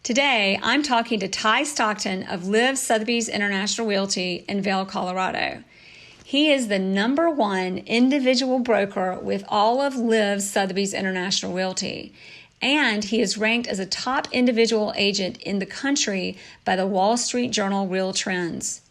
Today, I'm talking to Tye Stockton of Live Sotheby's International Realty in Vail, Colorado. He is the #1 individual broker with all of Live Sotheby's International Realty, and he is ranked as a top individual agent in the country by the Wall Street Journal Real Trends.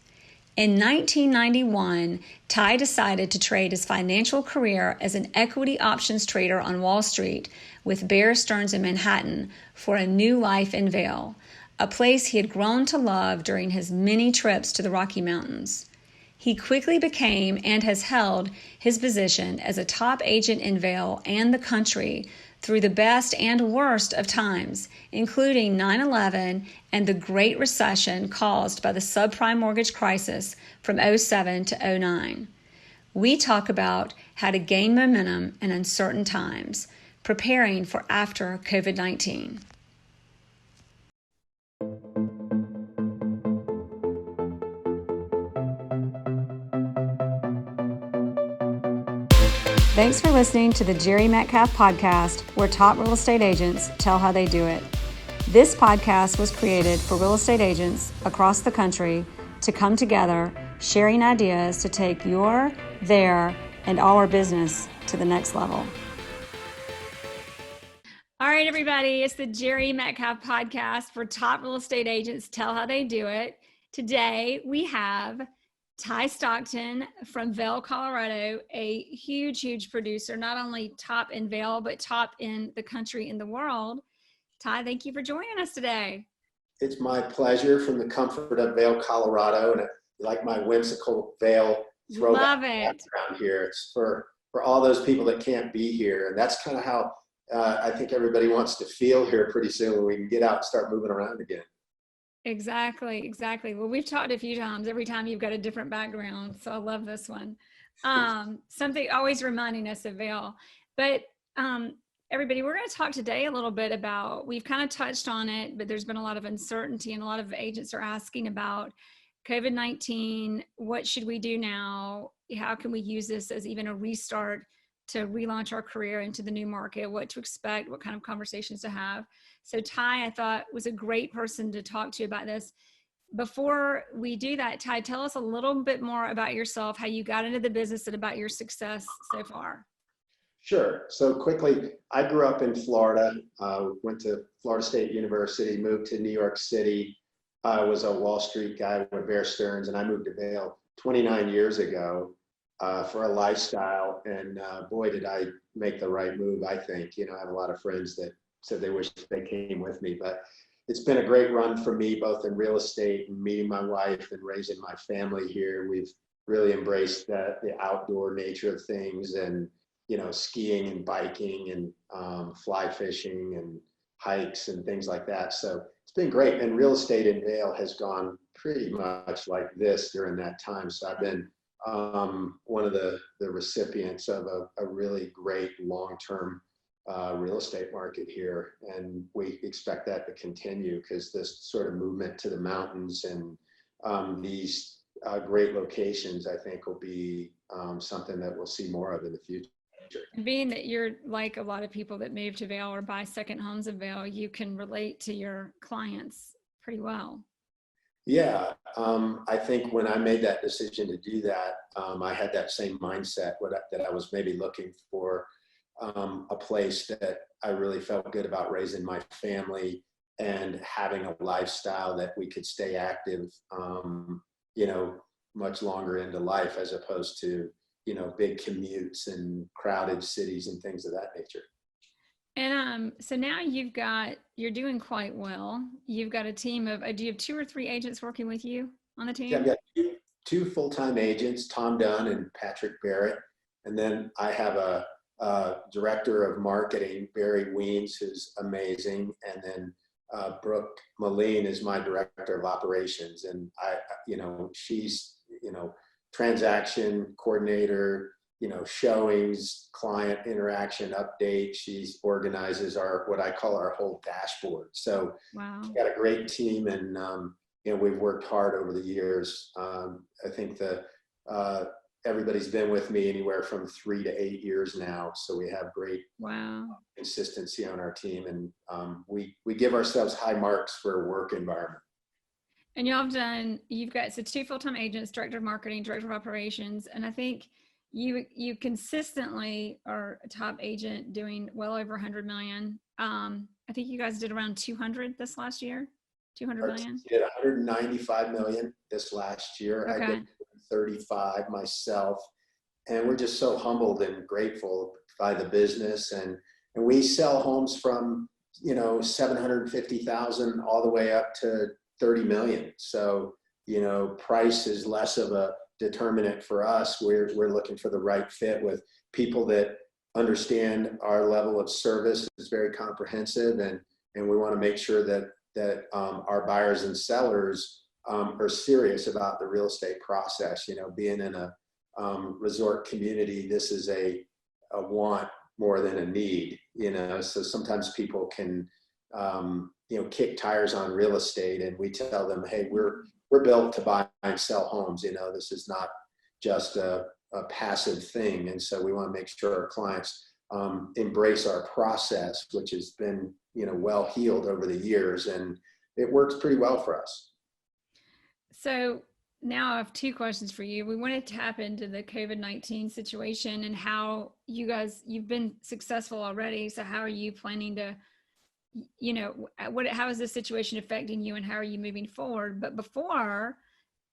In 1991, Tye decided to trade his financial career as an equity options trader on Wall Street with Bear Stearns in Manhattan for a new life in Vail, a place he had grown to love during his many trips to the Rocky Mountains. He quickly became and has held his position as a top agent in Vail and the country through the best and worst of times, including 9/11 and the Great Recession caused by the Subprime Mortgage Crisis from '07 to '09. We talk about how to gain momentum in uncertain times, preparing for after COVID-19. Thanks for listening to the Jere Metcalf podcast, where top real estate agents tell how they do it. This podcast was created for real estate agents across the country to come together, sharing ideas to take your, their, and our business to the next level. All right, everybody, it's the Jere Metcalf podcast for top real estate agents tell how they do it. Today, we have Tye Stockton from Vail, Colorado, a huge producer, not only top in Vail, but top in the country and the world. Tye, thank you for joining us today. It's my pleasure from the comfort of Vail, Colorado, and I like my whimsical Vail throwback background here. It's for all those people that can't be here, and that's kind of how I think everybody wants to feel here pretty soon when we can get out and start moving around again. Exactly. Well, we've talked a few times. Every time you've got a different background, so I love this one. Something always reminding us of Vail. But everybody, we're going to talk today a little bit about, we've kind of touched on it, but there's been a lot of uncertainty and a lot of agents are asking about COVID-19. What should we do now? How can we use this as even a restart to relaunch our career into the new market? What to expect? What kind of conversations to have? So Tye, I thought, was a great person to talk to about this. Before we do that, Tye, tell us a little bit more about yourself, how you got into the business and about your success so far. Sure. So quickly, I grew up in Florida, went to Florida State University, moved to New York City. I was a Wall Street guy with Bear Stearns, and I moved to Vail 29 years ago for a lifestyle. And boy, did I make the right move, I think. You know, I have a lot of friends that said they wish they came with me, but it's been a great run for me, both in real estate and meeting my wife and raising my family here. We've really embraced the outdoor nature of things, and, you know, skiing and biking and fly fishing and hikes and things like that. So it's been great. And real estate in Vail has gone pretty much like this during that time. So I've been one of the recipients of a really great long-term real estate market here, and we expect that to continue because this sort of movement to the mountains and these great locations, I think, will be something that we'll see more of in the future. Being that you're like a lot of people that move to Vail or buy second homes in Vail, you can relate to your clients pretty well. Yeah, I think when I made that decision to do that, I had that same mindset that I was maybe looking for a place that I really felt good about raising my family and having a lifestyle that we could stay active, you know, much longer into life, as opposed to, you know, big commutes and crowded cities and things of that nature. And so now you're doing quite well. You've got a team of, do you have 2 or 3 agents working with you on the team? Yeah, I've got two full-time agents, Tom Dunn and Patrick Barrett. And then I have a director of marketing, Barry Weens, who's amazing. And then Brooke Moline is my director of operations. And she's, transaction coordinator, showings, client interaction update. She organizes what I call our whole dashboard. So wow. We've got a great team, and we've worked hard over the years. I think the everybody's been with me anywhere from 3 to 8 years now. So we have great Wow. consistency on our team, and we give ourselves high marks for a work environment. And you've got, so 2 full-time agents, director of marketing, director of operations. And I think you consistently are a top agent doing well over 100 million. I think you guys did around 200 this last year, 200 million. We did 195 million this last year. Okay. I did 35 myself. And we're just so humbled and grateful by the business. And we sell homes from, 750,000 all the way up to 30 million. So, price is less of a determinant for us. We're looking for the right fit with people that understand our level of service is very comprehensive. And we want to make sure that our buyers and sellers are serious about the real estate process. Being in a resort community, this is a want more than a need, so sometimes people can, kick tires on real estate, and we tell them, hey, we're built to buy and sell homes. This is not just a passive thing. And so we want to make sure our clients embrace our process, which has been, well heeled over the years, and it works pretty well for us. So now I have 2 questions for you. We want to tap into the COVID-19 situation and how you've been successful already. So how are you planning to, how is this situation affecting you, and how are you moving forward? But before,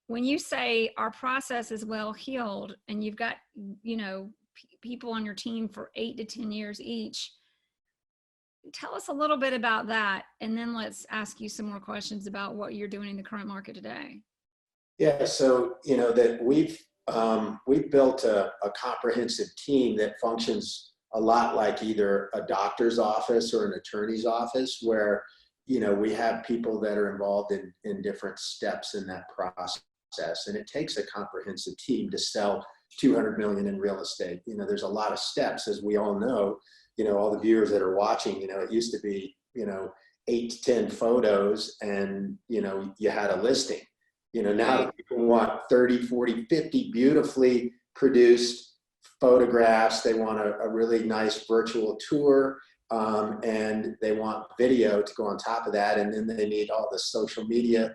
when you say our process is well heeled and you've got, people on your team for 8 to 10 years each, tell us a little bit about that. And then let's ask you some more questions about what you're doing in the current market today. Yeah, so that we've built a comprehensive team that functions a lot like either a doctor's office or an attorney's office, where we have people that are involved in different steps in that process, and it takes a comprehensive team to sell 200 million in real estate. There's a lot of steps, as we all know. All the viewers that are watching, it used to be 8 to 10 photos, and you had a listing. Now people want 30, 40, 50 beautifully produced photographs. They want a really nice virtual tour, and they want video to go on top of that. And then they need all the social media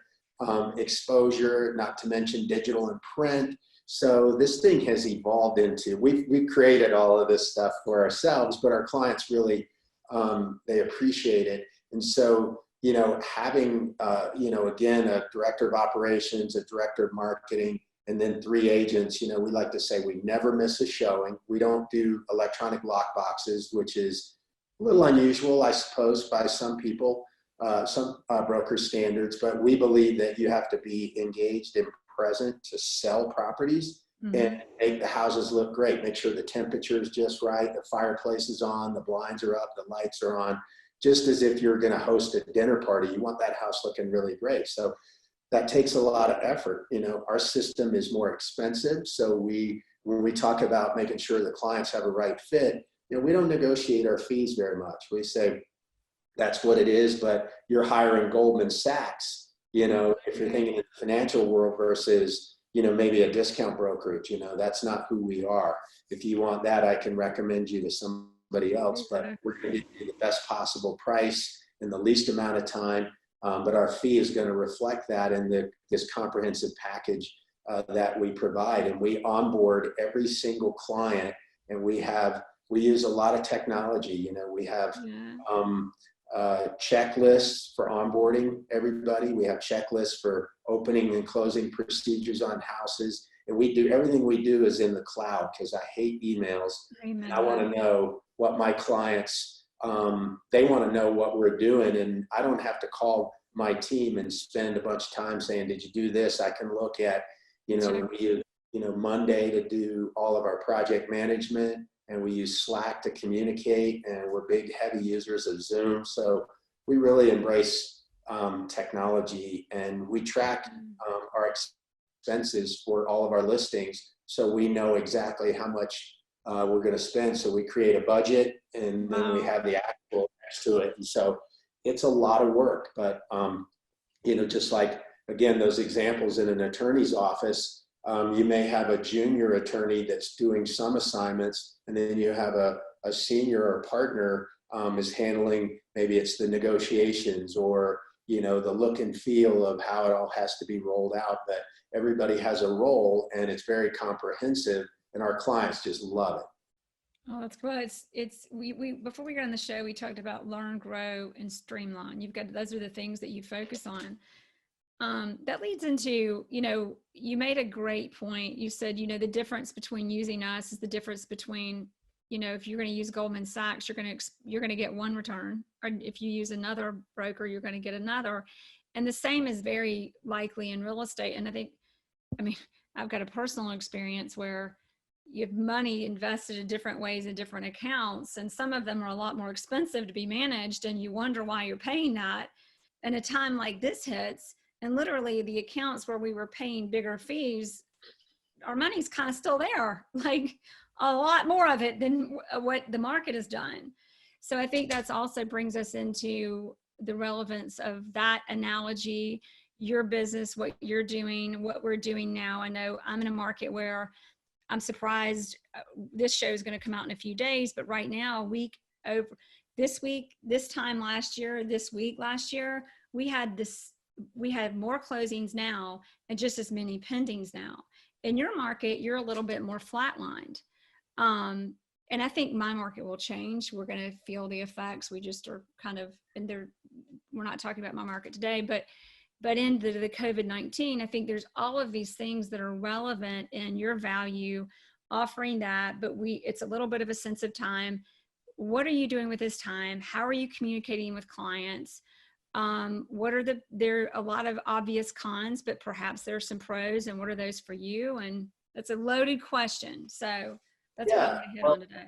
exposure, not to mention digital and print. So this thing has evolved into, we've created all of this stuff for ourselves, but our clients really, they appreciate it. And so, having, again, a director of operations, a director of marketing, and then 3 agents, we like to say we never miss a showing. We don't do electronic lock boxes, which is a little unusual, I suppose, by some people, some broker standards, but we believe that you have to be engaged and present to sell properties. Mm-hmm. And make the houses look great. Make sure the temperature is just right, the fireplace is on, the blinds are up, the lights are on. Just as if you're going to host a dinner party, you want that house looking really great. So that takes a lot of effort. Our system is more expensive. So when we talk about making sure the clients have a right fit, we don't negotiate our fees very much. We say, that's what it is, but you're hiring Goldman Sachs, if you're thinking in the financial world versus, maybe a discount brokerage, that's not who we are. If you want that, I can recommend you to somebody else, but we're going to give you the best possible price in the least amount of time. But our fee is going to reflect that in this comprehensive package that we provide. And we onboard every single client, and we use a lot of technology. We have checklists for onboarding everybody. We have checklists for opening and closing procedures on houses. And everything we do is in the cloud, because I hate emails. And I want to know what my clients, they want to know what we're doing. And I don't have to call my team and spend a bunch of time saying, did you do this? I can look at, we use, Monday to do all of our project management, and we use Slack to communicate, and we're big, heavy users of Zoom. So we really embrace technology, and we track our expenses for all of our listings, so we know exactly how much we're going to spend. So we create a budget, and then we have the actual next to it. And so it's a lot of work, but just like, again, those examples in an attorney's office, You may have a junior attorney that's doing some assignments, and then you have a senior or partner is handling, maybe it's the negotiations or, you know, the look and feel of how it all has to be rolled out. But everybody has a role, and it's very comprehensive, and our clients just love it. Oh, that's good. We before we got on the show, we talked about learn, grow, and streamline. Those are the things that you focus on. That leads into, you know, you made a great point. You said, you know, the difference between using us is the difference between, you know, if you're going to use Goldman Sachs, you're going to get one return, or if you use another broker, you're going to get another. And the same is very likely in real estate. And I mean, I've got a personal experience where you have money invested in different ways in different accounts, and some of them are a lot more expensive to be managed, and you wonder why you're paying that. And a time like this hits, and literally the accounts where we were paying bigger fees, our money's kind of still there, like a lot more of it than what the market has done. So I think that's also brings us into the relevance of that analogy, your business, what you're doing, what we're doing now. I know I'm in a market where I'm surprised this show is going to come out in a few days, but right now, this time last year, this week last year, we had more closings now and just as many pendings now. In your market, you're a little bit more flatlined. And I think my market will change. We're going to feel the effects. We just are kind of in there. We're not talking about my market today, but in the COVID-19, I think there's all of these things that are relevant in your value offering that, but it's a little bit of a sense of time. What are you doing with this time? How are you communicating with clients? There are a lot of obvious cons, but perhaps there's some pros, and what are those for you? And that's a loaded question. So that's what I'm going to hit on today.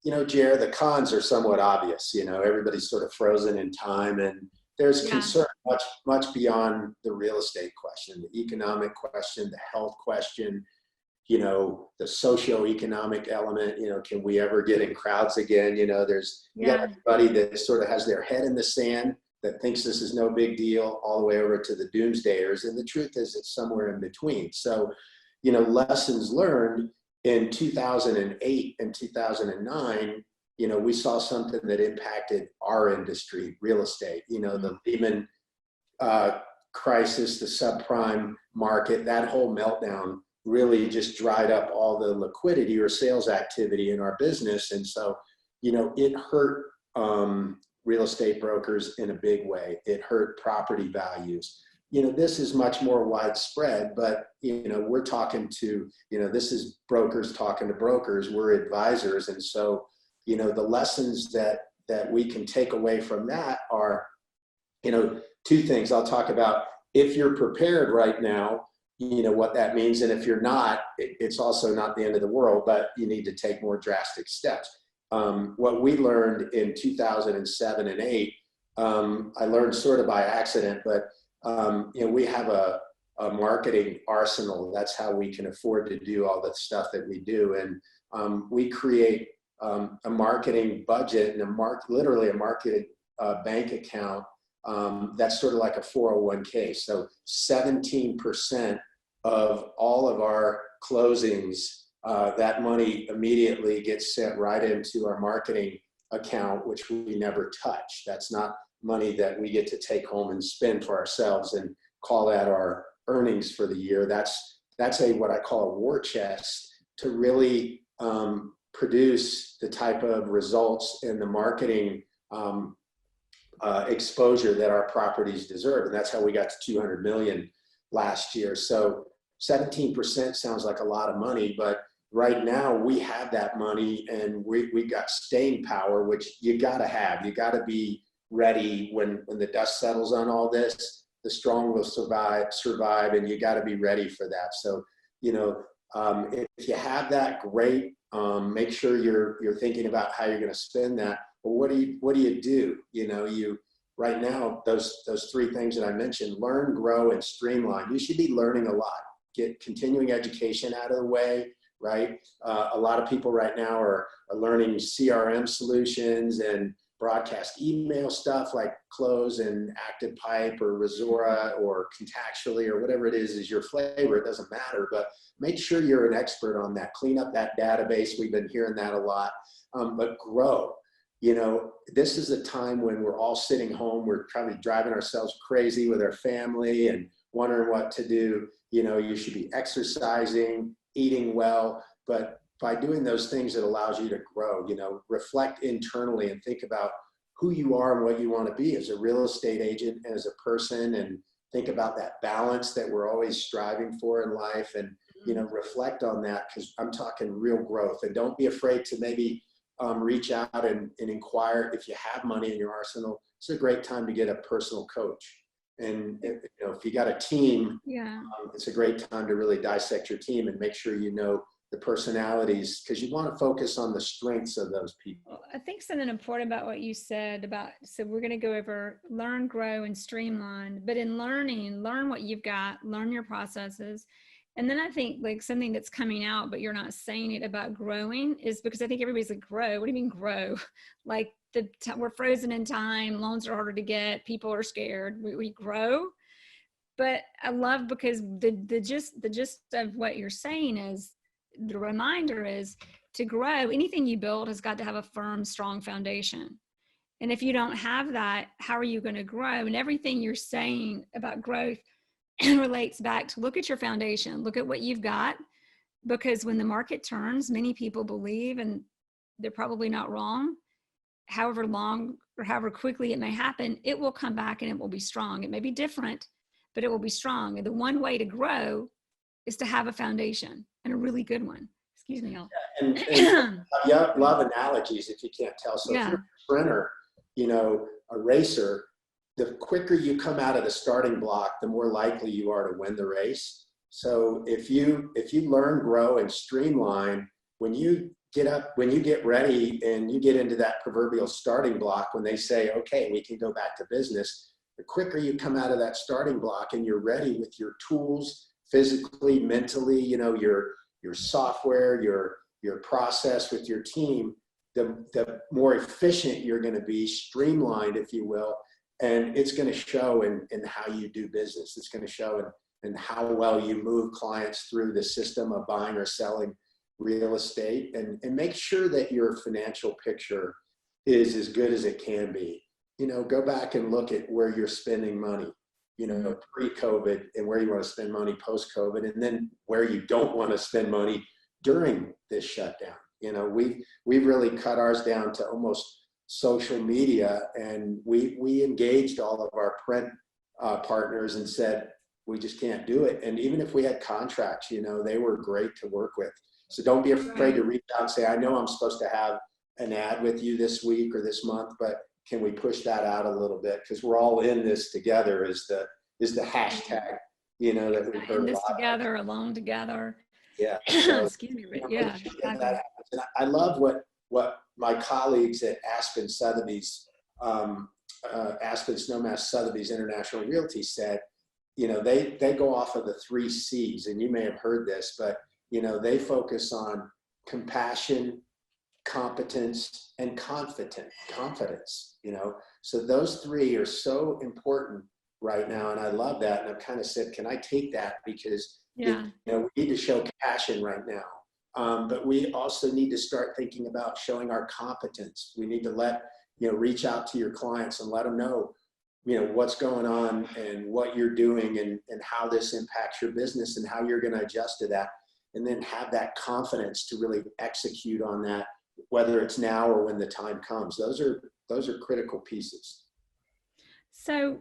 You know, Jere, the cons are somewhat obvious. You know, everybody's sort of frozen in time, and there's concern much beyond the real estate question, the economic question, the health question, you know, the socioeconomic element. You know, can we ever get in crowds again? You know, you got everybody that sort of has their head in the sand, that thinks this is no big deal, all the way over to the doomsdayers. And the truth is it's somewhere in between. So, you know, lessons learned in 2008 and 2009, you know, we saw something that impacted our industry, real estate, you know, the Lehman crisis, the subprime market, that whole meltdown really just dried up all the liquidity or sales activity in our business. And so, you know, it hurt real estate brokers in a big way. It hurt property values. You know, this is much more widespread, but, you know, we're talking to, you know, this is brokers talking to brokers, we're advisors. And so, you know, the lessons that we can take away from that are, you know, two things. I'll talk about if you're prepared right now, you know, what that means. And if you're not, it's also not the end of the world, but you need to take more drastic steps. What we learned in 2007 and 8, I learned sort of by accident, but, you know, we have a marketing arsenal. That's how we can afford to do all the stuff that we do. And we create a marketing budget and literally a marketing bank account that's sort of like a 401k. So 17% of all of our closings, that money immediately gets sent right into our marketing account, which we never touch. That's not money that we get to take home and spend for ourselves and call that our earnings for the year. That's what I call a war chest to really produce the type of results in the marketing exposure that our properties deserve. And that's how we got to 200 million last year. So 17% sounds like a lot of money, but right now we have that money and we got staying power, which you gotta have. You gotta be ready when the dust settles on all this. The strong will survive, and you gotta be ready for that. So, you know, if you have that, great. Make sure you're thinking about how you're gonna spend that. But what do you do? You know, right now, those three things that I mentioned: learn, grow, and streamline. You should be learning a lot. Get continuing education out of the way, right? A lot of people right now are learning CRM solutions and broadcast email stuff like close and active pipe or Resora or contactually or whatever it is your flavor. It doesn't matter, but make sure you're an expert on that. Clean up that database. We've been hearing that a lot, but grow. You know, this is a time when we're all sitting home. We're probably driving ourselves crazy with our family and wondering what to do. You know, you should be exercising, eating well, but by doing those things, it allows you to grow. You know, reflect internally and think about who you are and what you want to be as a real estate agent and as a person, and think about that balance that we're always striving for in life, and, you know, reflect on that, because I'm talking real growth. And don't be afraid to maybe reach out and inquire if you have money in your arsenal. It's a great time to get a personal coach. And you know, if you got a team, it's a great time to really dissect your team and make sure you know the personalities, because you want to focus on the strengths of those people. I think something important about what you said about, so we're going to go over learn, grow, and streamline. But in learning, learn what you've got, learn your processes. And then I think like something that's coming out, but you're not saying it about growing, is because I think everybody's like, grow. What do you mean grow? Like we're frozen in time. Loans are harder to get. People are scared. We grow. But I love, because the gist of what you're saying is, the reminder is, to grow, anything you build has got to have a firm, strong foundation. And if you don't have that, how are you going to grow? And everything you're saying about growth relates back to look at your foundation, look at what you've got, because when the market turns, many people believe, and they're probably not wrong, however long or however quickly it may happen, it will come back and it will be strong. It may be different, but it will be strong. And the one way to grow is to have a foundation, and a really good one. Excuse me, y'all. And love analogies if you can't tell. So if you're a sprinter, you know, a racer, the quicker you come out of the starting block, the more likely you are to win the race. So if you learn, grow, and streamline, when you get ready and you get into that proverbial starting block, when they say, okay, we can go back to business, the quicker you come out of that starting block and you're ready with your tools, physically, mentally, you know, your software, your process with your team, the more efficient you're going to be, streamlined, if you will. And it's going to show in how you do business. It's going to show in how well you move clients through the system of buying or selling real estate, and make sure that your financial picture is as good as it can be. You know, go back and look at where you're spending money, you know, pre-COVID, and where you want to spend money post-COVID, and then where you don't want to spend money during this shutdown. You know, we've really cut ours down to almost social media, and we engaged all of our print partners and said, we just can't do it. And even if we had contracts, you know, they were great to work with. So don't be afraid to reach out and say, I know I'm supposed to have an ad with you this week or this month, but can we push that out a little bit? Because we're all in this together is the hashtag, you know, that we've heard in this a lot together, alone together. Yeah. So, excuse me, but you know, yeah. That and I love what my colleagues at Aspen Sotheby's, Aspen Snowmass Sotheby's International Realty said. You know, they go off of the 3 C's, and you may have heard this, but, you know, they focus on compassion, competence, and confidence, you know. So those 3 are so important right now, and I love that. And I've kind of said, can I take that? Because, you know, we need to show passion right now. But we also need to start thinking about showing our competence. We need to reach out to your clients and let them know, you know, what's going on and what you're doing, and how this impacts your business and how you're going to adjust to that. And then have that confidence to really execute on that, whether it's now or when the time comes. Those are critical pieces. So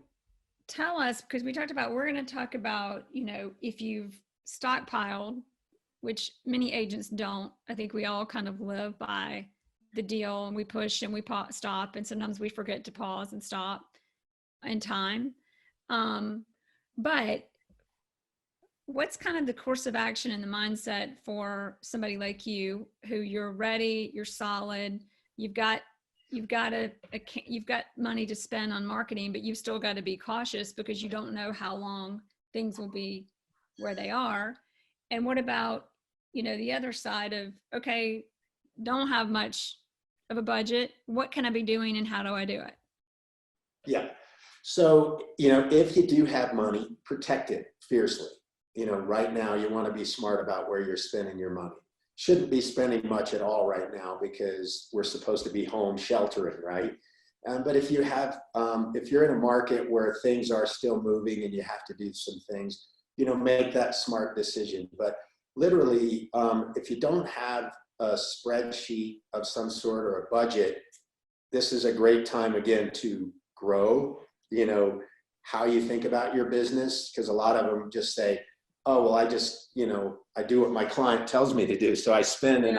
tell us, because we're going to talk about, you know, if you've stockpiled, which many agents don't. I think we all kind of live by the deal, and we push and we stop, and sometimes we forget to pause and stop in time. But what's kind of the course of action and the mindset for somebody like you, who you're ready, you're solid, you've got money to spend on marketing, but you've still got to be cautious because you don't know how long things will be where they are. And what about, you know, the other side of, okay, don't have much of a budget? What can I be doing and how do I do it? Yeah. So, if you do have money, protect it fiercely. Right now you want to be smart about where you're spending your money. Shouldn't be spending much at all right now because we're supposed to be home sheltering, right? But if you're in a market where things are still moving and you have to do some things, make that smart decision. But literally, if you don't have a spreadsheet of some sort or a budget, this is a great time again to grow, how you think about your business. Because a lot of them just say, oh, well, I just, I do what my client tells me to do. So I spend and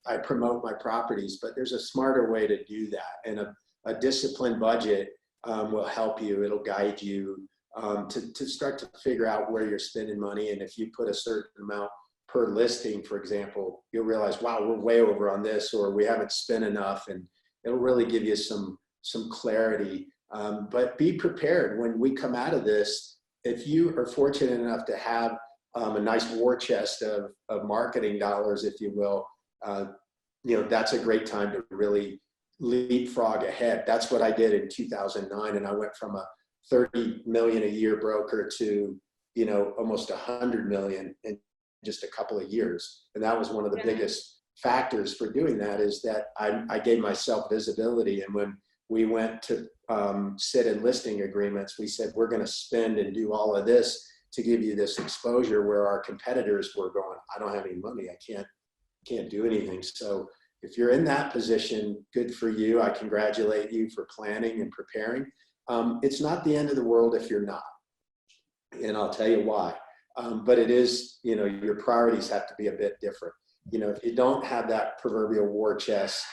I promote my properties, but there's a smarter way to do that. And a disciplined budget will help you. It'll guide you to start to figure out where you're spending money. And if you put a certain amount per listing, for example, you'll realize, wow, we're way over on this, or we haven't spent enough. And it'll really give you some clarity. But be prepared when we come out of this. If you are fortunate enough to have a nice war chest of marketing dollars, if you will, that's a great time to really leapfrog ahead. That's what I did in 2009. And I went from a 30 million a year broker to, almost 100 million in just a couple of years. And that was one of the biggest factors for doing that, is that I gave myself visibility. And when we went to sit in listing agreements, we said, we're going to spend and do all of this to give you this exposure, where our competitors were going, I don't have any money. I can't do anything. So if you're in that position, good for you. I congratulate you for planning and preparing. It's not the end of the world if you're not. And I'll tell you why. But it is, your priorities have to be a bit different. If you don't have that proverbial war chest,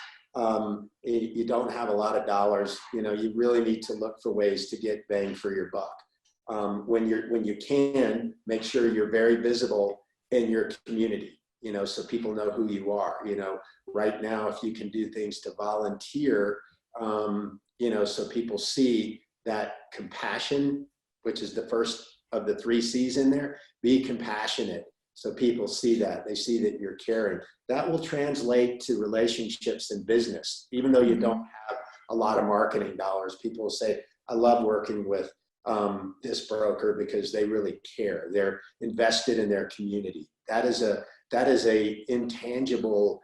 you don't have a lot of dollars, you really need to look for ways to get bang for your buck. When you can, make sure you're very visible in your community, so people know who you are. Right now, if you can do things to volunteer, so people see that compassion, which is the first of the 3 C's in there, be compassionate. So people see that, they see that you're caring. That will translate to relationships in business. Even though you don't have a lot of marketing dollars, people will say, I love working with this broker because they really care. They're invested in their community. That is a intangible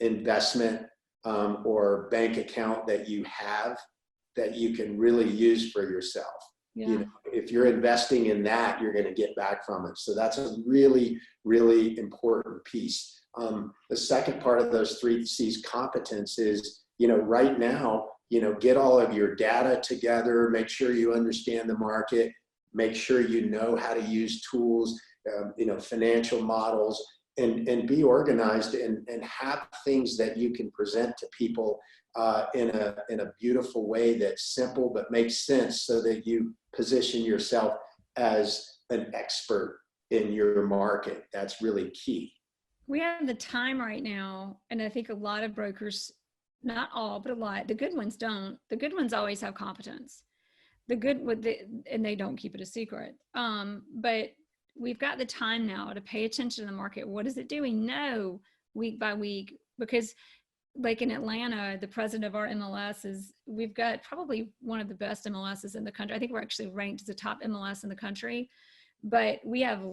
investment or bank account that you have that you can really use for yourself. Yeah. If you're investing in that, you're going to get back from it. So that's a really, really important piece. The second part of those 3 C's, competence, is, right now, get all of your data together, make sure you understand the market, make sure you know how to use tools, financial models, and be organized and have things that you can present to people in a beautiful way that's simple but makes sense, so that you position yourself as an expert in your market. That's really key. We have the time right now, and I think a lot of brokers, not all, but a lot, the good ones don't. The good ones always have competence. And they don't keep it a secret. But we've got the time now to pay attention to the market. What is it doing? No, week by week, because like in Atlanta, the president of our MLS we've got probably one of the best MLSs in the country. I think we're actually ranked as the top MLS in the country, but we have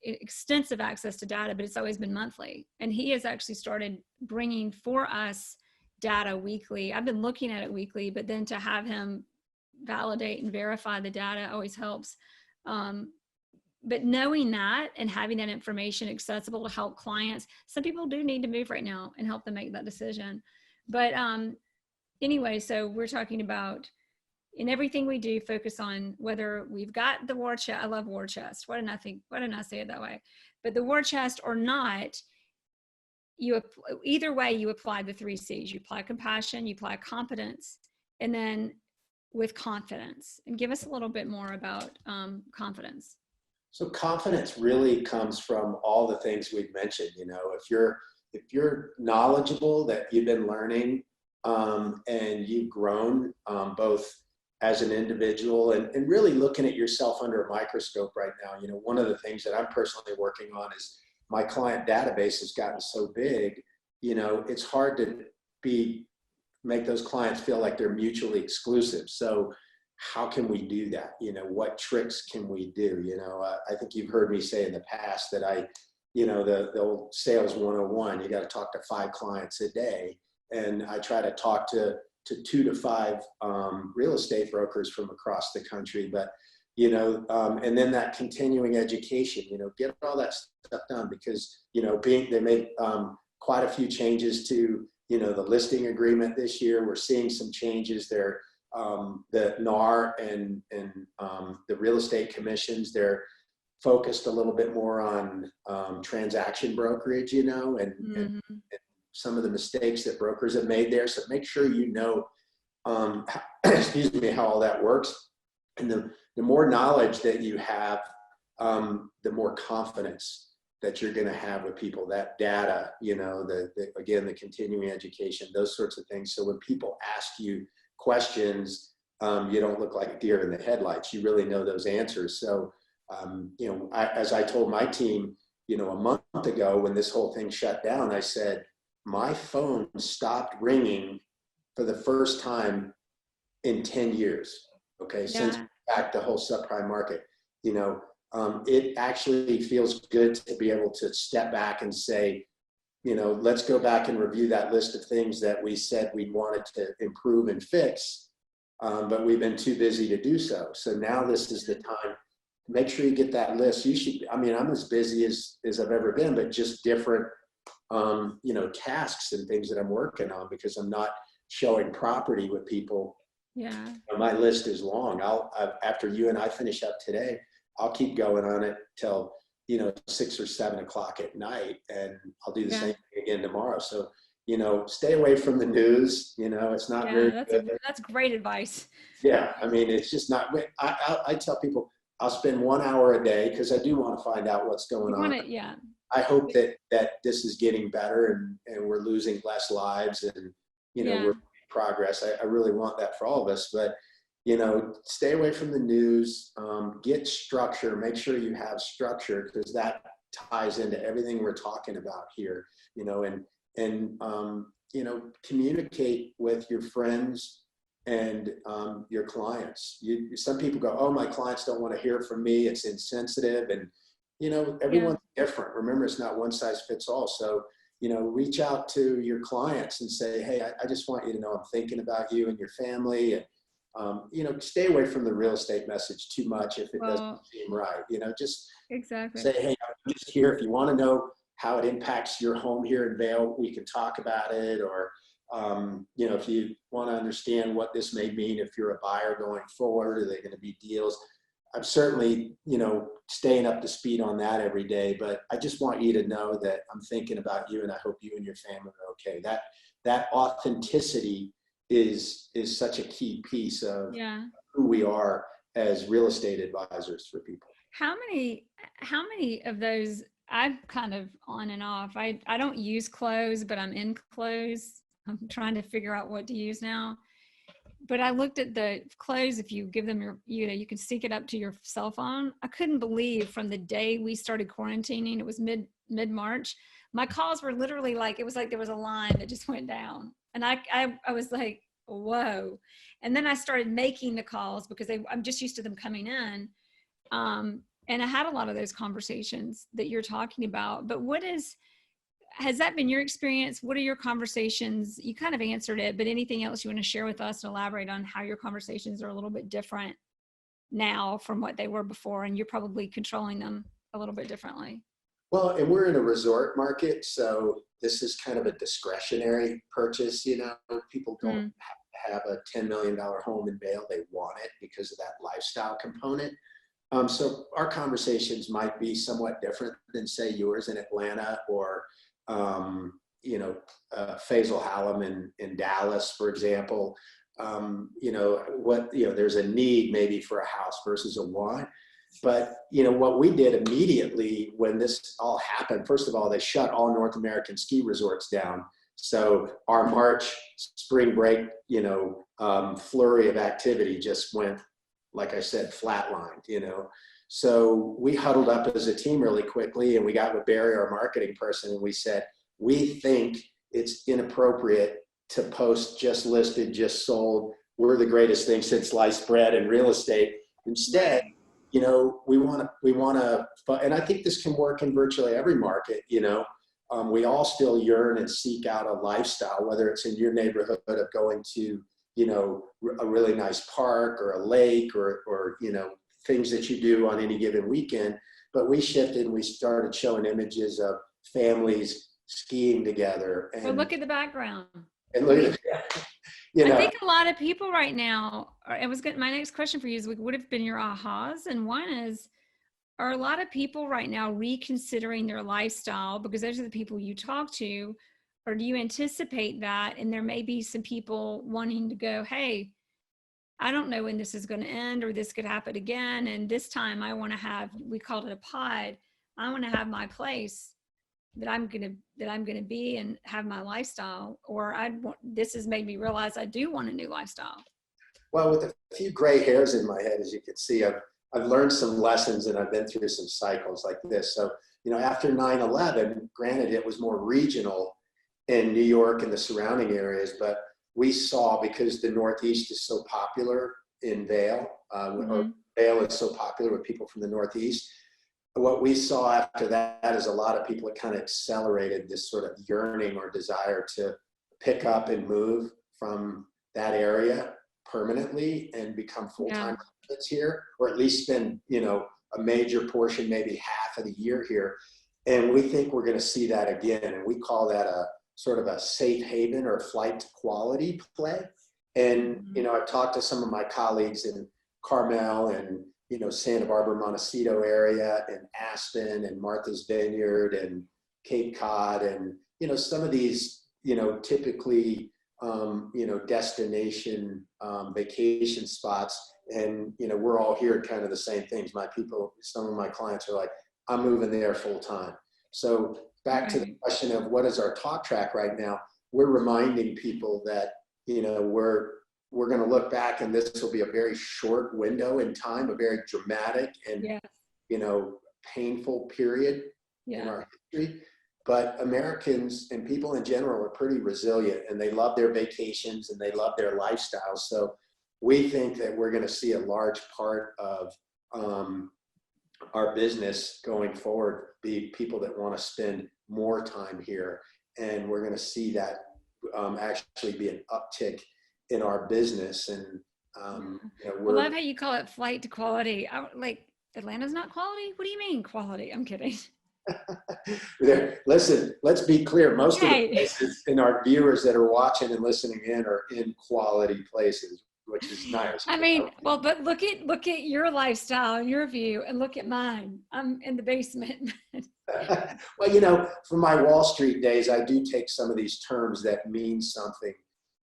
extensive access to data, but it's always been monthly. And he has actually started bringing for us data weekly. I've been looking at it weekly, but then to have him validate and verify the data always helps. But knowing that and having that information accessible to help clients, some people do need to move right now and help them make that decision. But anyway, so we're talking about, in everything we do, focus on whether we've got the war chest. I love war chest. Why didn't I say it that way? But the war chest or not, either way, you apply the 3 C's. You apply compassion, you apply competence, and then with confidence. And give us a little bit more about confidence. So confidence really comes from all the things we've mentioned. If you're knowledgeable, that you've been learning and you've grown both as an individual and really looking at yourself under a microscope right now. One of the things that I'm personally working on is my client database has gotten so big, it's hard to make those clients feel like they're mutually exclusive. So how can we do that? What tricks can we do? I think you've heard me say in the past that the old sales 101, you got to talk to 5 clients a day. And I try to talk to 2 to 5 real estate brokers from across the country. But, and then that continuing education, get all that stuff done, because, they made quite a few changes to, the listing agreement this year. We're seeing some changes there. The NAR and the real estate commissions, they're focused a little bit more on transaction brokerage, and some of the mistakes that brokers have made there. So make sure excuse me, how all that works. And the more knowledge that you have, the more confidence that you're going to have with people, that data, again, the continuing education, those sorts of things. So when people ask you questions, you don't look like a deer in the headlights. You really know those answers. So, as I told my team, a month ago when this whole thing shut down, I said, my phone stopped ringing for the first time in 10 years. Okay. Yeah. Since back the whole subprime market, it actually feels good to be able to step back and say, let's go back and review that list of things that we said we wanted to improve and fix, but we've been too busy to do so. So now this is the time. Make sure you get that list. I'm as busy as I've ever been, but just different, tasks and things that I'm working on, because I'm not showing property with people. Yeah. My list is long. After you and I finish up today, I'll keep going on it till, 6 or 7 o'clock at night, and I'll do the same thing again tomorrow. So, stay away from the news. It's not very good. That's great advice. Yeah. It's just not, I tell people I'll spend 1 hour a day, because I do want to find out what's going on. I hope that this is getting better and we're losing less lives, and, we're making progress. I really want that for all of us, but, stay away from the news, get structure, make sure you have structure, because that ties into everything we're talking about here, and communicate with your friends and your clients. Some people go, oh, my clients don't want to hear from me, it's insensitive, and everyone's different. Remember, it's not one size fits all. So reach out to your clients and say, hey, I just want you to know I'm thinking about you and your family, and stay away from the real estate message too much if it doesn't seem right. Just exactly say, hey, I'm just here. If you want to know how it impacts your home here in Vail, we can talk about it. Or, if you want to understand what this may mean if you're a buyer going forward, are they going to be deals? I'm certainly, staying up to speed on that every day, but I just want you to know that I'm thinking about you, and I hope you and your family are okay. That authenticity is such a key piece of who we are as real estate advisors for people. How many of those, I'm kind of on and off. I don't use close, but I'm in close. I'm trying to figure out what to use now. But I looked at the close. If you give them you can sync it up to your cell phone. I couldn't believe from the day we started quarantining, it was mid-March, my calls were literally it was like there was a line that just went down. And I was like, whoa. And then I started making the calls because I'm just used to them coming in. And I had a lot of those conversations that you're talking about. But has that been your experience? What are your conversations? You kind of answered it, but anything else you want to share with us and elaborate on how your conversations are a little bit different now from what they were before, and you're probably controlling them a little bit differently? Well, and we're in a resort market, so this is kind of a discretionary purchase. People don't have a $10 million home in Vail. They want it because of that lifestyle component. So our conversations might be somewhat different than, say, yours in Atlanta, or Faisal Hallam in Dallas, for example. There's a need maybe for a house versus a want. But, what we did immediately when this all happened, first of all, they shut all North American ski resorts down. So our March spring break, flurry of activity just went, like I said, flatlined, So we huddled up as a team really quickly, and we got with Barry, our marketing person, and we said, we think it's inappropriate to post just listed, just sold, we're the greatest thing since sliced bread in real estate. Instead, you know, we want to, and I think this can work in virtually every market, you know. We all still yearn and seek out a lifestyle, whether it's in your neighborhood of going to, you know, a really nice park or a lake or, you know, things that you do on any given weekend. But we shifted and we started showing images of families skiing together. And look at the background. And look at it. You know, I think a lot of people right now, my next question for you is, what have been your ahas? And one is, are a lot of people right now reconsidering their lifestyle because those are the people you talk to? Or do you anticipate that? And there may be some people wanting to go, hey, I don't know when this is going to end, or this could happen again. And this time I want to have, we called it a pod. I want to have my place that I'm going to be and have my lifestyle, or this has made me realize I do want a new lifestyle. Well, with a few gray hairs in my head, as you can see, I've learned some lessons and I've been through some cycles like this. So, you know, after 9/11, granted it was more regional in New York and the surrounding areas, but we saw, because the Northeast is so popular in Vail, or Vail is so popular with people from the Northeast, what we saw after that is a lot of people, it kind of accelerated this sort of yearning or desire to pick up and move from that area permanently and become full-time residents here, or at least spend, you know, a major portion, maybe half of the year here. And we think we're going to see that again. And we call that a sort of a safe haven or flight to quality play. And, you know, I've talked to some of my colleagues in Carmel and, you know, Santa Barbara, Montecito area, and Aspen and Martha's Vineyard and Cape Cod, and, you know, some of these, you know, typically, you know, destination vacation spots. And, you know, we're all hearing kind of the same things. My people, some of my clients are like, I'm moving there full time. So back to the question of what is our talk track right now, we're reminding people that, you know, we're going to look back and this will be a very short window in time, a very dramatic and, you know, painful period in our history. But Americans and people in general are pretty resilient, and they love their vacations and they love their lifestyles. So we think that we're going to see a large part of our business going forward be people that want to spend more time here. And we're going to see that actually be an uptick in our business. And you know, I love how you call it flight to quality. Like, Atlanta's not quality? What do you mean quality? I'm kidding. Listen, let's be clear. Most of the places in our viewers that are watching and listening in are in quality places, which is nice. I mean, well, but look at your lifestyle and your view, and look at mine. I'm in the basement. Well, you know, from my Wall Street days, I do take some of these terms that mean something.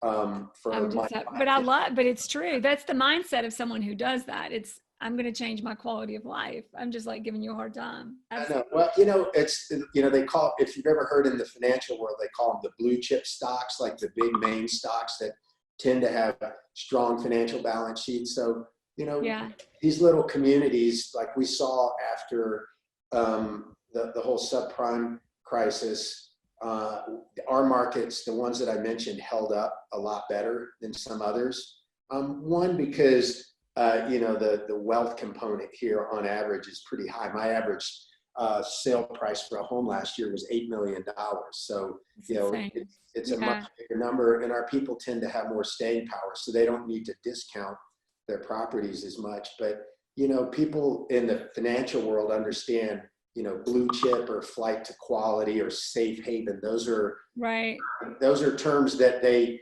But it's true. That's the mindset of someone who does that. I'm going to change my quality of life. I'm just like giving you a hard time. Absolutely. I know. Well, you know, it's, you know, they call, if you've ever heard in the financial world, they call them the blue chip stocks, like the big main stocks that tend to have strong financial balance sheets. So, you know, these little communities, like we saw after the whole subprime crisis, our markets, the ones that I mentioned, held up a lot better than some others. One, because you know, the wealth component here on average is pretty high. My average sale price for a home last year was $8 million. So, you know, it's a much bigger number, and our people tend to have more staying power, so they don't need to discount their properties as much. But, you know, people in the financial world understand, you know, blue chip or flight to quality or safe haven. Those are terms that they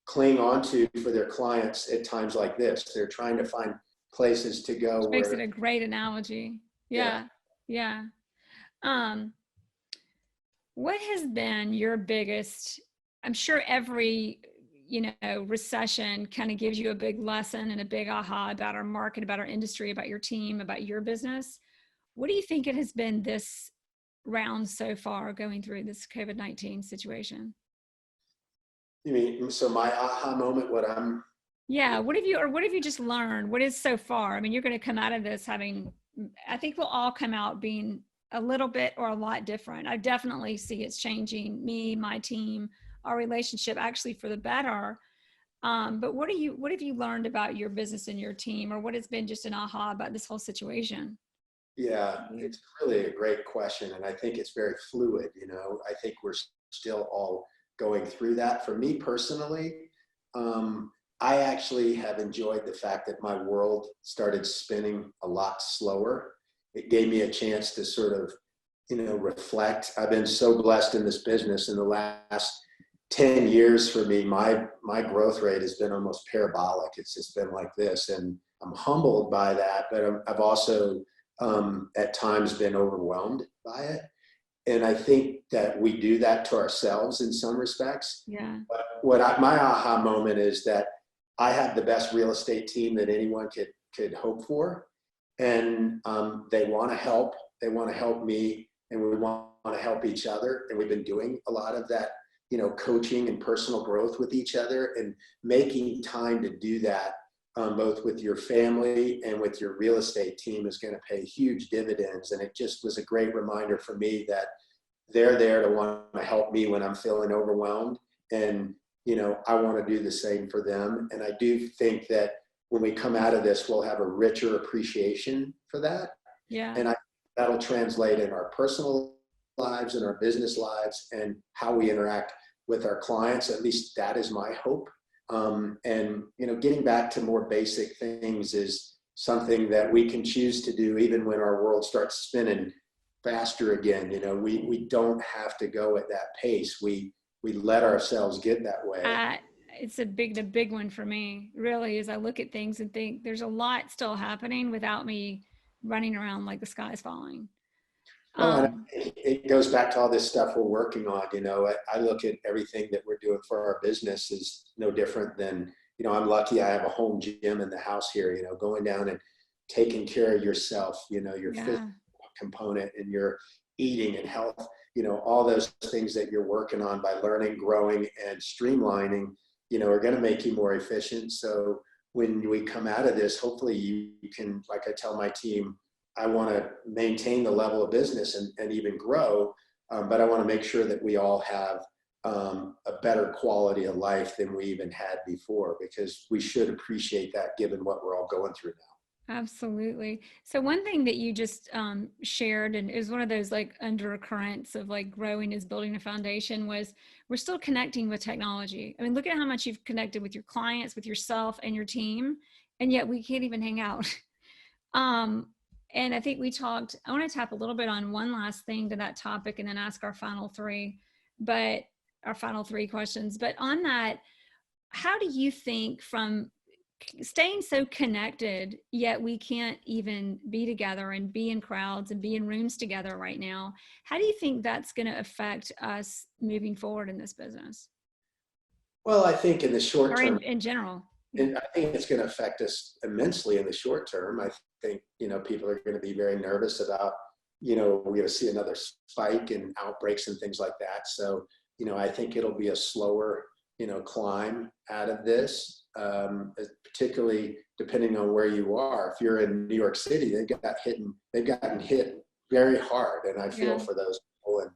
cling onto for their clients at times like this. They're trying to find places to go. Which makes it a great analogy. Yeah. What has been your biggest, I'm sure every, you know, recession kind of gives you a big lesson and a big aha about our market, about our industry, about your team, about your business. What do you think it has been this round so far going through this COVID-19 situation? You mean, so my aha moment, what have you just learned? What is so far? I mean, you're going to come out of this having, I think we'll all come out being a little bit or a lot different. I definitely see it's changing me, my team, our relationship actually for the better. But what have you learned about your business and your team, or what has been just an aha about this whole situation? Yeah, it's really a great question. And I think it's very fluid. I think we're still all going through that. For me personally, I actually have enjoyed the fact that my world started spinning a lot slower. It gave me a chance to sort of, reflect. I've been so blessed in this business in the last 10 years. For me, my growth rate has been almost parabolic. It's just been like this. And I'm humbled by that, but I've also at times been overwhelmed by it. And I think that we do that to ourselves in some respects. Yeah. But my aha moment is that I have the best real estate team that anyone could hope for. And they want to help. They want to help me, and we want to help each other. And we've been doing a lot of that, coaching and personal growth with each other, and making time to do that, both with your family and with your real estate team, is going to pay huge dividends. And it just was a great reminder for me that they're there to want to help me when I'm feeling overwhelmed. And, I want to do the same for them. And I do think that when we come out of this, we'll have a richer appreciation for that. Yeah. And that'll translate in our personal lives and our business lives and how we interact with our clients. At least that is my hope. And, getting back to more basic things is something that we can choose to do even when our world starts spinning faster again. We don't have to go at that pace. We let ourselves get that way. It's the big one for me, really, is I look at things and think there's a lot still happening without me running around like the sky is falling. And it goes back to all this stuff we're working on. I look at everything that we're doing for our business is no different than, I'm lucky I have a home gym in the house here, going down and taking care of yourself, your physical component, and your eating and health, all those things that you're working on by learning, growing, and streamlining, are going to make you more efficient. So when we come out of this, hopefully you can, like I tell my team, I want to maintain the level of business and even grow, but I want to make sure that we all have a better quality of life than we even had before, because we should appreciate that given what we're all going through now. Absolutely. So one thing that you just shared, and it was one of those like undercurrents of like growing is building a foundation, was we're still connecting with technology. I mean, look at how much you've connected with your clients, with yourself and your team, and yet we can't even hang out. And I think I want to tap a little bit on one last thing to that topic and then ask our final three questions. But on that, how do you think, from staying so connected, yet we can't even be together and be in crowds and be in rooms together right now, how do you think that's going to affect us moving forward in this business? Well, I think in the short term, in general. And I think it's going to affect us immensely in the short term. I think, people are going to be very nervous about, we're going to see another spike in outbreaks and things like that. So, I think it'll be a slower, climb out of this, particularly depending on where you are. If you're in New York City, they've gotten hit very hard. And I feel for those people. And,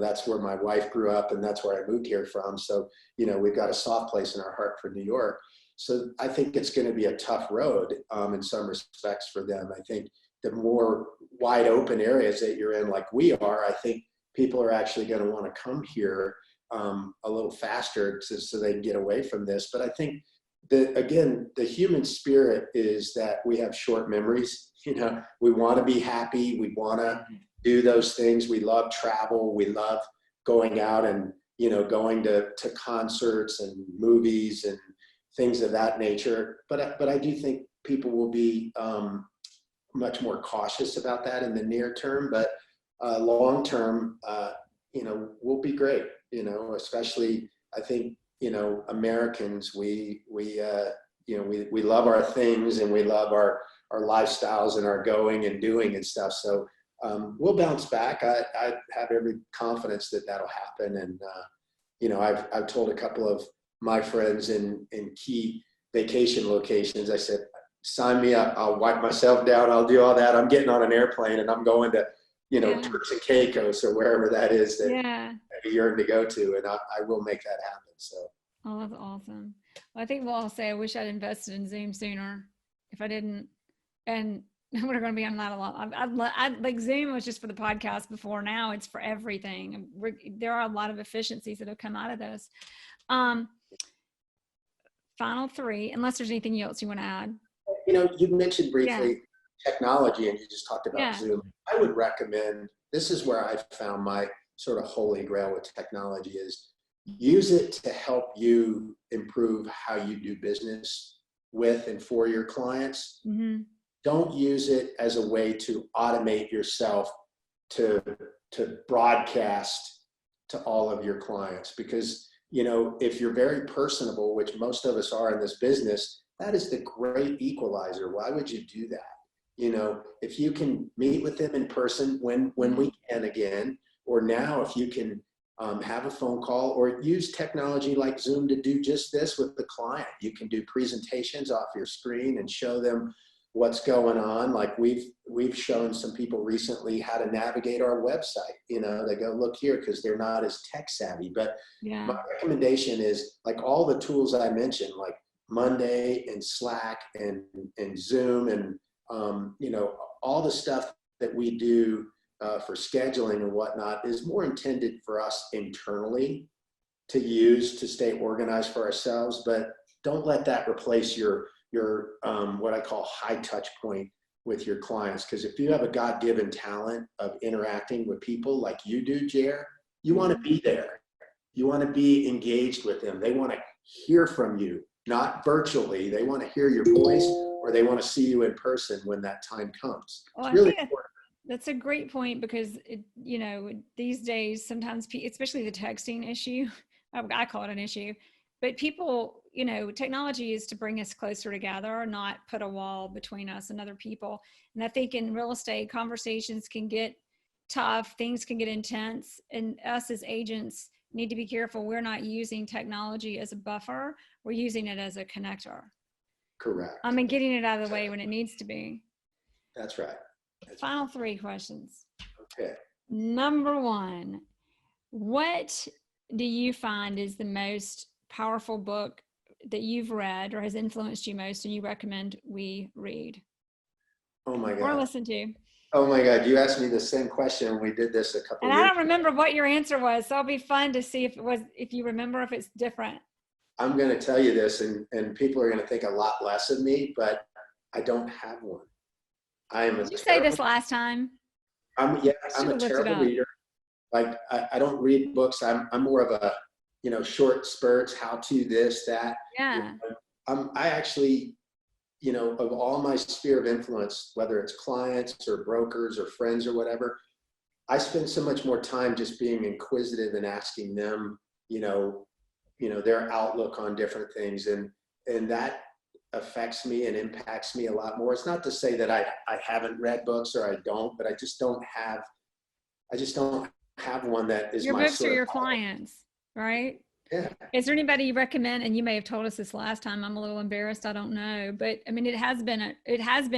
that's where my wife grew up, and that's where I moved here from. So, we've got a soft place in our heart for New York. So I think it's going to be a tough road in some respects for them. I think the more wide open areas that you're in, like we are, I think people are actually going to want to come here a little faster so they can get away from this. But I think again, the human spirit is that we have short memories. We want to be happy. We want to do those things. We love travel. We love going out and, going to concerts and movies and things of that nature. But I do think people will be much more cautious about that in the near term. But long term, we'll be great. Especially I think Americans, we love our things, and we love our lifestyles and our going and doing and stuff. So we'll bounce back. I have every confidence that that'll happen. And I've told a couple of my friends in key vacation locations, I said, sign me up. I'll wipe myself down. I'll do all that. I'm getting on an airplane and I'm going to, Turks and Caicos or wherever that is that yearn to go to, and I will make that happen. So. Oh, that's awesome. Well, I think we'll all say, I wish I'd invested in Zoom sooner. If I didn't, and we're going to be on that a lot. I'd like Zoom was just for the podcast before. Now it's for everything. There are a lot of efficiencies that have come out of this. Final three, unless there's anything else you want to add. You know, you mentioned briefly technology, and you just talked about Zoom. I would recommend, this is where I've found my sort of holy grail with technology, is use it to help you improve how you do business with and for your clients. Mm-hmm. Don't use it as a way to automate yourself to broadcast to all of your clients, because, you know, if you're very personable, which most of us are in this business, that is the great equalizer. Why would you do that? You know, if you can meet with them in person when we can again, or now if you can have a phone call or use technology like Zoom to do just this with the client. You can do presentations off your screen and show them what's going on. Like we've shown some people recently how to navigate our website. You know, they go, look here, because they're not as tech savvy. But my recommendation is, like all the tools I mentioned, like Monday and Slack and Zoom and, you know, all the stuff that we do for scheduling and whatnot is more intended for us internally to use to stay organized for ourselves. But don't let that replace your what I call high touch point with your clients. Because if you have a God-given talent of interacting with people like you do, Jere, you want to be there. You want to be engaged with them. They want to hear from you, not virtually. They want to hear your voice, or they want to see you in person when that time comes. Well, it's really important. That's a great point, because you know, these days, sometimes, especially the texting issue, I call it an issue, but people, you know, technology is to bring us closer together, not put a wall between us and other people. And I think in real estate, conversations can get tough, things can get intense, and us as agents need to be careful. We're not using technology as a buffer. We're using it as a connector. Correct. I mean, getting it out of the way when it needs to be. That's right. Final three questions. Okay. Number one, what do you find is the most powerful book that you've read or has influenced you most and you recommend we read? Oh my God. Or listen to? Oh my God. You asked me the same question when we did this a couple of years ago. And I don't remember what your answer was. So it'll be fun to see if you remember, if it's different. I'm going to tell you this, and people are going to think a lot less of me, but I don't have one. Did you say this last time? I'm a terrible reader. Like I don't read books. I'm more of a, you know, short spurts, how to this, that. Yeah. I actually, you know, of all my sphere of influence, whether it's clients or brokers or friends or whatever, I spend so much more time just being inquisitive and asking them, you know, their outlook on different things. And that affects me and impacts me a lot more. It's not to say that I haven't read books or I don't, but I just don't have one that is your my books are your clients, right? Yeah. Is there anybody you recommend? And you may have told us this last time. I'm a little embarrassed. I don't know, but I mean, it has been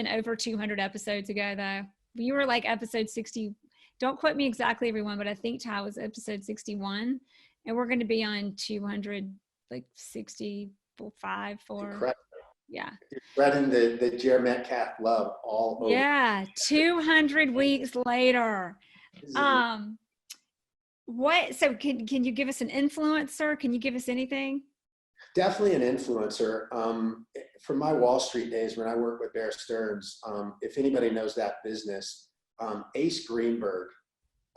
over 200 episodes ago, though. You were like episode 60. Don't quote me exactly, everyone, but I think Tye was episode 61, and we're going to be on 265 for. Incredible. Yeah. You're spreading the Jere Metcalf love all over. Yeah. 200 weeks later. So can you give us an influencer? Can you give us anything? Definitely an influencer. From my Wall Street days when I worked with Bear Stearns, if anybody knows that business, Ace Greenberg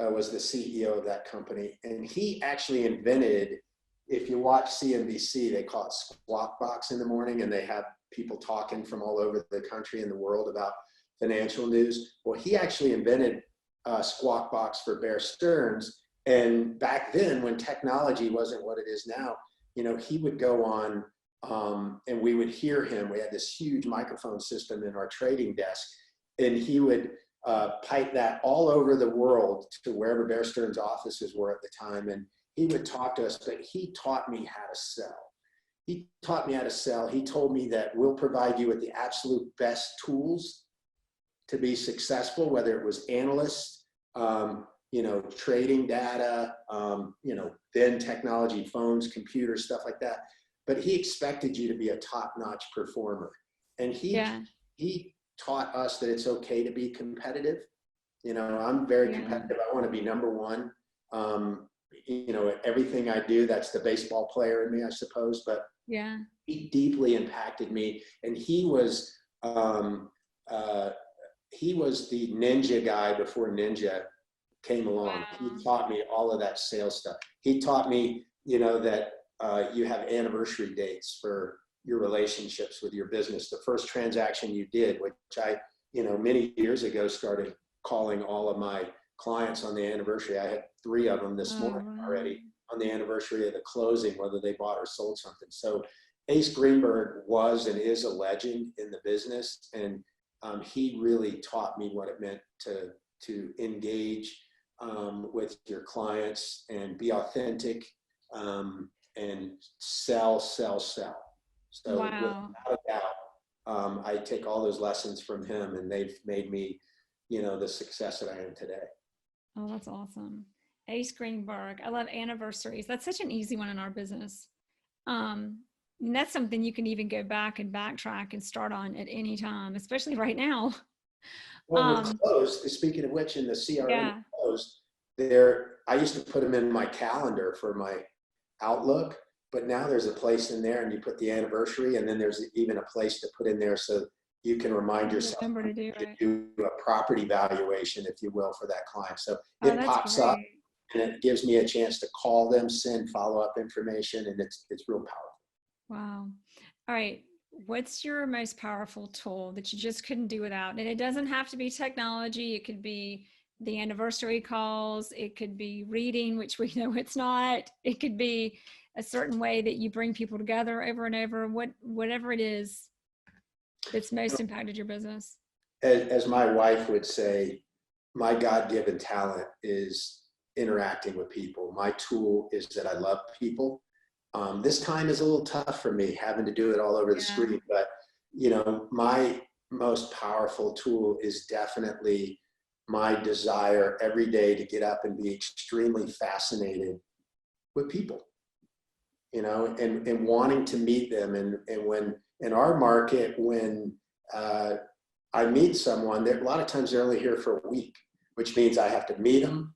was the CEO of that company. And he actually invented, if you watch CNBC, they call it Squawk Box in the morning, and they have people talking from all over the country and the world about financial news. Well, he actually invented Squawk Box for Bear Stearns. And back then, when technology wasn't what it is now, you know, he would go on and we would hear him. We had this huge microphone system in our trading desk, and he would pipe that all over the world to wherever Bear Stearns offices were at the time. And he would talk to us, but he taught me how to sell. He taught me how to sell. He told me that we'll provide you with the absolute best tools to be successful, whether it was analysts, trading data, then technology, phones, computers, stuff like that. But he expected you to be a top-notch performer. And he taught us that it's okay to be competitive. I'm very competitive. I want to be number one. Everything I do, that's the baseball player in me, I suppose. But he deeply impacted me. And he was the ninja guy before ninja came along. He taught me all of that sales stuff. He taught me, that you have anniversary dates for your relationships with your business. The first transaction you did, which I, many years ago, started calling all of my clients on the anniversary. I had 3 of them this morning already on the anniversary of the closing, whether they bought or sold something. So Ace Greenberg was and is a legend in the business. And he really taught me what it meant to engage with your clients and be authentic and sell. So without a doubt, I take all those lessons from him, and they've made me, the success that I am today. Oh, that's awesome. Ace Greenberg. I love anniversaries. That's such an easy one in our business. And that's something you can even go back and backtrack and start on at any time, especially right now. Well, we're closed. Speaking of which, in the CRM closed, I used to put them in my calendar for my Outlook, but now there's a place in there, and you put the anniversary, and then there's even a place to put in there so you can remind yourself to do a property valuation, if you will, for that client. So it pops up, and it gives me a chance to call them, send follow-up information, and it's real powerful. Wow. All right. What's your most powerful tool that you just couldn't do without? And it doesn't have to be technology. It could be the anniversary calls. It could be reading, which we know it's not. It could be a certain way that you bring people together over and over. Whatever it is that's most impacted your business. As my wife would say, my God-given talent is interacting with people. My tool is that I love people. This time is a little tough for me, having to do it all over the screen, but my most powerful tool is definitely my desire every day to get up and be extremely fascinated with people, and wanting to meet them. And when in our market, when I meet someone, a lot of times they're only here for a week, which means I have to meet them,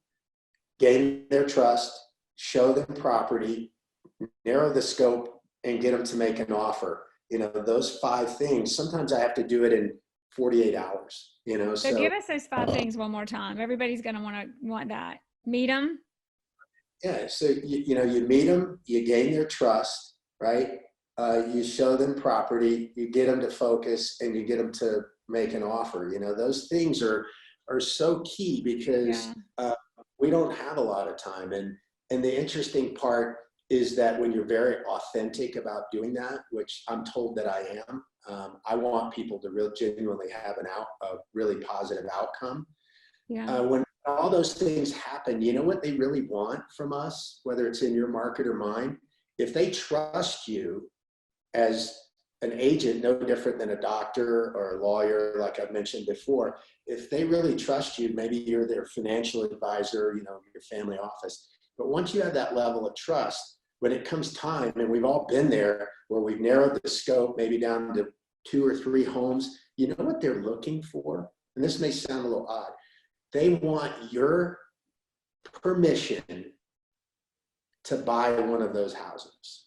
gain their trust, show them property, narrow the scope, and get them to make an offer. Those 5 things, sometimes I have to do it in 48 hours, So give us those 5 things one more time. Everybody's going to want that. Meet them. Yeah. So, you meet them, you gain their trust, right? You show them property, you get them to focus, and you get them to make an offer. Those things are so key because we don't have a lot of time. And the interesting part is that when you're very authentic about doing that, which I'm told that I am, I want people to genuinely have a really positive outcome. When all those things happen, you know what they really want from us, whether it's in your market or mine? If they trust you as an agent, no different than a doctor or a lawyer, like I've mentioned before, if they really trust you, maybe you're their financial advisor, your family office. But once you have that level of trust, when it comes time, and we've all been there, where we've narrowed the scope, maybe down to 2 or 3 homes, you know what they're looking for? And this may sound a little odd. They want your permission to buy one of those houses.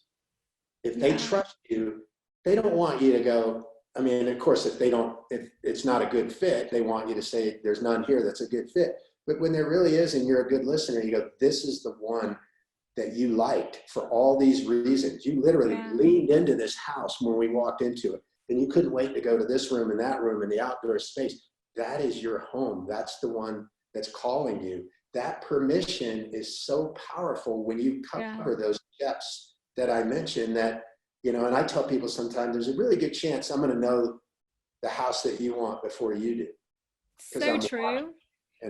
If they trust you, they don't want you to go, I mean, of course, if it's not a good fit, they want you to say, there's none here that's a good fit. But when there really is, and you're a good listener, you go, this is the one that you liked for all these reasons. You literally leaned into this house when we walked into it, and you couldn't wait to go to this room and that room and the outdoor space. That is your home. That's the one that's calling you. That permission is so powerful when you cover those steps that I mentioned, that, and I tell people sometimes there's a really good chance I'm going to know the house that you want before you do. So true.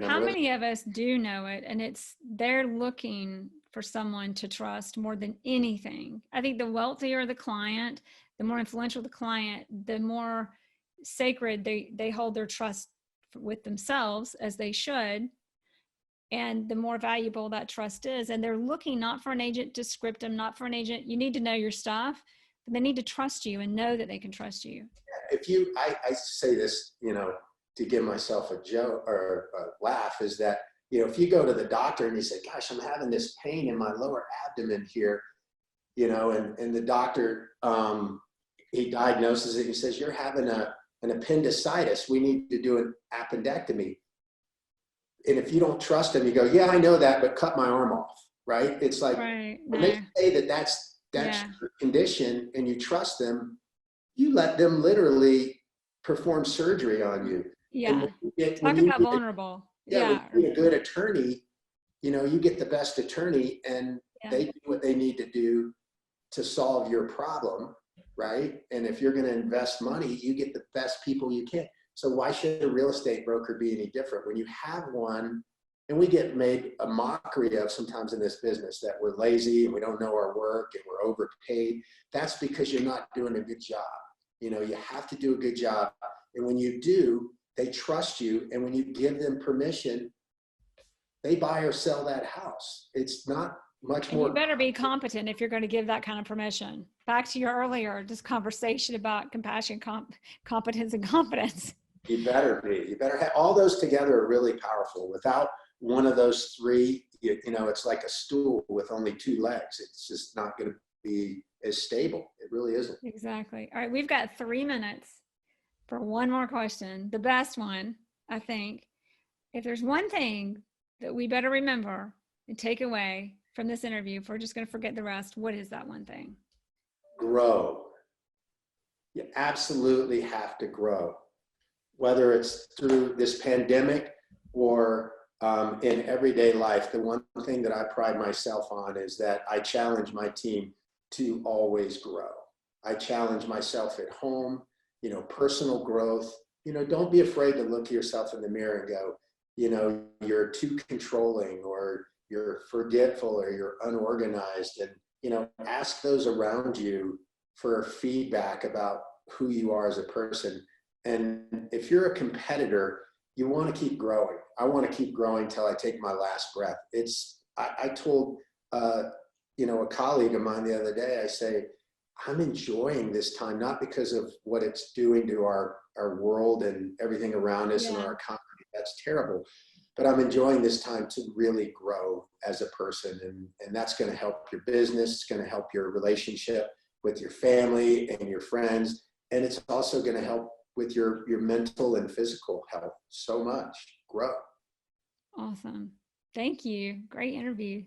How many of us do know it? And they're looking for someone to trust more than anything. I think the wealthier the client, the more influential the client, the more sacred they hold their trust with themselves, as they should. And the more valuable that trust is. And they're looking not for an agent to script them, not for an agent. You need to know your stuff, but they need to trust you and know that they can trust you. If you, I say this, to give myself a joke or a laugh, is that, if you go to the doctor and you say, gosh, I'm having this pain in my lower abdomen here, and the doctor, he diagnoses it and he says, you're having an appendicitis. We need to do an appendectomy. And if you don't trust him, you go, yeah, I know that, but cut my arm off, right? It's like, right. When they say that that's your condition and you trust them, you let them literally perform surgery on you. Yeah. Talk about vulnerable. When you get a good attorney, you get the best attorney and they do what they need to do to solve your problem, right? And if you're going to invest money, you get the best people you can. So why should a real estate broker be any different? When you have one, and we get made a mockery of sometimes in this business that we're lazy and we don't know our work and we're overpaid. That's because you're not doing a good job. You have to do a good job. And when you do, they trust you. And when you give them permission, they buy or sell that house. It's not much more. You better be competent if you're going to give that kind of permission. Back to your earlier just conversation about compassion, competence, and confidence. You better be. You better have all those together are really powerful. Without one of those three, it's like a stool with only two legs. It's just not going to be as stable. It really isn't. Exactly. All right. We've got 3 minutes for one more question. The best one, I think. If there's one thing that we better remember and take away from this interview, if we're just going to forget the rest, what is that one thing? Grow. You absolutely have to grow. Whether it's through this pandemic or in everyday life, the one thing that I pride myself on is that I challenge my team to always grow. I challenge myself at home, personal growth. Don't be afraid to look at yourself in the mirror and go, you're too controlling or you're forgetful or you're unorganized. And, ask those around you for feedback about who you are as a person. And if you're a competitor, you want to keep growing. I want to keep growing till I take my last breath. I told, a colleague of mine the other day, I say, I'm enjoying this time, not because of what it's doing to our world and everything around us and our economy. That's terrible. But I'm enjoying this time to really grow as a person. And that's going to help your business. It's going to help your relationship with your family and your friends. And it's also going to help with your mental and physical health so much. Grow. Awesome. Thank you. Great interview.